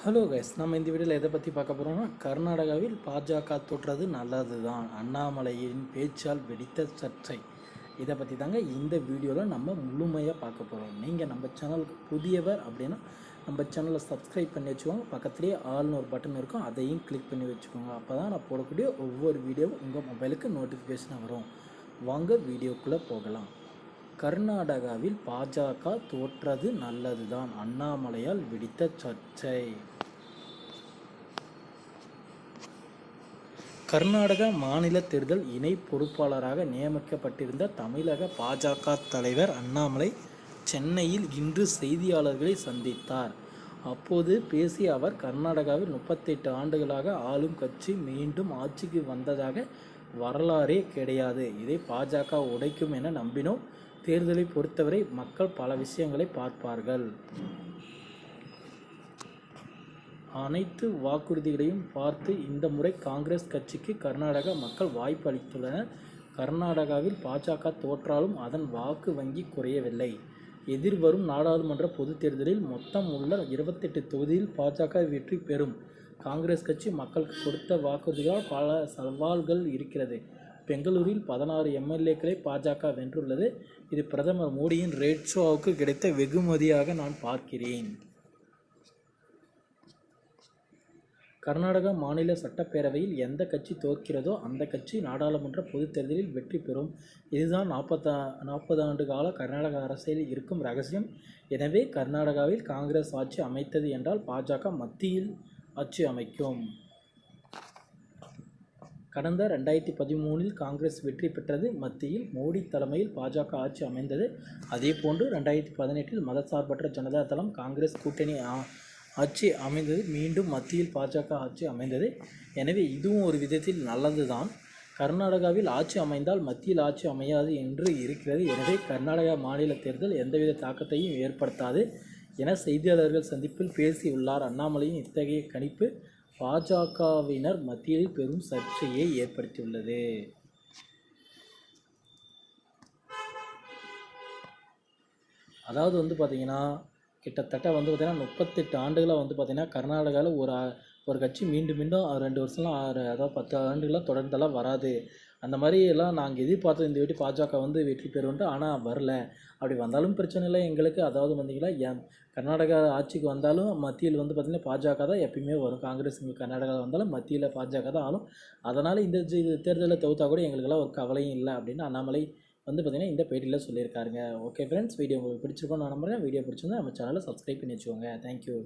Hello guys, நம்ம இந்த வீடியோவில் எதை பற்றி பார்க்க போகிறோம்னா, கர்நாடகாவில் பாஜக தோற்றது நல்லது தான், அண்ணாமலையின் பேச்சால் வெடித்த சர்ச்சை. இதை பற்றி தாங்க இந்த வீடியோவில் நம்ம முழுமையாக பார்க்க போகிறோம். நீங்கள் நம்ம சேனலுக்கு புதியவர் அப்படின்னா நம்ம சேனலை சப்ஸ்கிரைப் பண்ணி வச்சுக்கோங்க. பக்கத்துலேயே ஆல்னு ஒரு பட்டன் இருக்கும், அதையும் கிளிக் பண்ணி வச்சுக்கோங்க. அப்போ தான் நான் போடக்கூடிய ஒவ்வொரு வீடியோவும் உங்கள் மொபைலுக்கு நோட்டிஃபிகேஷன் வரும். வாங்க வீடியோக்குள்ளே போகலாம். கர்நாடகாவில் பாஜக தோற்றது நல்லதுதான், அண்ணாமலையால் வெடித்த சர்ச்சை. கர்நாடக மாநில தேர்தல் இணை பொறுப்பாளராக நியமிக்கப்பட்டிருந்த தமிழக பாஜக தலைவர் அண்ணாமலை சென்னையில் இன்று செய்தியாளர்களை சந்தித்தார். அப்போது பேசிய அவர், கர்நாடகாவில் 38 ஆண்டுகளாக ஆளும் கட்சி மீண்டும் ஆட்சிக்கு வந்ததாக வரலாறே கிடையாது. இதை பாஜக உடைக்கும் என நம்பினோம். தேர்தலை பொறுத்தவரை மக்கள் பல விஷயங்களை பார்ப்பார்கள். அனைத்து வாக்குறுதிகளையும் பார்த்து இந்த முறை காங்கிரஸ் கட்சிக்கு கர்நாடக மக்கள் வாய்ப்பு அளித்துள்ளனர். கர்நாடகாவில் பாஜக தோற்றாலும் அதன் வாக்கு வங்கி குறையவில்லை. எதிர்வரும் நாடாளுமன்ற பொதுத் தேர்தலில் மொத்தம் உள்ள 28 தொகுதியில் பாஜக வெற்றி பெறும். காங்கிரஸ் கட்சி மக்களுக்கு கொடுத்த வாக்குறுதிகளால் பல சவால்கள் இருக்கிறது. பெங்களூரில் 16 எம்எல்ஏக்களை பாஜக வென்றுள்ளது. இது பிரதமர் மோடியின் ரேட் ஷோவுக்கு கிடைத்த வெகுமதியாக நான் பார்க்கிறேன். கர்நாடக மாநில சட்டப்பேரவையில் எந்த கட்சி தோற்கிறதோ அந்த கட்சி நாடாளுமன்ற பொதுத் தேர்தலில் வெற்றி பெறும். இதுதான் 40 ஆண்டு கால கர்நாடக அரசியலில் இருக்கும் ரகசியம். எனவே கர்நாடகாவில் காங்கிரஸ் ஆட்சி அமைத்தது என்றால் பாஜக மத்தியில் ஆட்சி அமைக்கும். கடந்த 2013 காங்கிரஸ் வெற்றி பெற்றது. மத்தியில் மோடி தலைமையில் பாஜக ஆட்சி அமைந்தது. அதேபோன்று 2018 மதசார்பற்ற ஜனதா தளம் காங்கிரஸ் கூட்டணி ஆட்சி அமைந்தது. மீண்டும் மத்தியில் பாஜக ஆட்சி அமைந்தது. எனவே இதுவும் ஒரு விதத்தில் நல்லது தான். கர்நாடகாவில் ஆட்சி அமைந்தால் மத்தியில் ஆட்சி அமையாது என்று இருக்கிறது. எனவே கர்நாடகா மாநில தேர்தல் எந்தவித தாக்கத்தையும் ஏற்படுத்தாது என செய்தியாளர்கள் சந்திப்பில் பேசியுள்ளார். அண்ணாமலையின் இத்தகைய கணிப்பு பாஜகவினர் மத்தியில் பெரும் சர்ச்சையை ஏற்படுத்தியுள்ளது. அதாவது பார்த்திங்கன்னா, கிட்டத்தட்ட பார்த்திங்கன்னா 38 ஆண்டுகளாக பார்த்திங்கன்னா கர்நாடகாவில் ஒரு கட்சி மீண்டும் 2 வருஷம்லாம் அதாவது 10 ஆண்டுகளாக தொடர்ந்தெல்லாம் வராது. அந்த மாதிரி எல்லாம் நாங்கள் எதிர்பார்த்தோம் இந்த வாட்டி பாஜக வெற்றி பெறும்ன்ட்டு. ஆனால் வரல. அப்படி வந்தாலும் பிரச்சனை இல்லை எங்களுக்கு. அதாவது பார்த்திங்கன்னா கர்நாடகா ஆட்சிக்கு வந்தாலும் மத்தியில் பார்த்திங்கன்னா பாஜக தான் எப்பயுமே வரும். காங்கிரஸ் இங்கே கர்நாடகாவில் வந்தாலும் மத்தியில் பாஜக தான் ஆளும். அதனால் இந்த தேர்தலில் தவிர்த்தா கூட எங்களுக்கெல்லாம் ஒரு கவலையும் இல்லை அப்படின்னு அண்ணாமலை பார்த்திங்கன்னா இந்த பேட்டியில் சொல்லியிருக்காருங்க. ஓகே ஃப்ரெண்ட்ஸ், வீடியோ உங்களுக்கு பிடிச்சிருக்கோன்னு நான் நம்புறேன். வீடியோ பிடிச்சிருந்தா நம்ம சேனலை சப்ஸ்கிரைப் பண்ணி வச்சுக்கோங்க. தேங்க்யூ.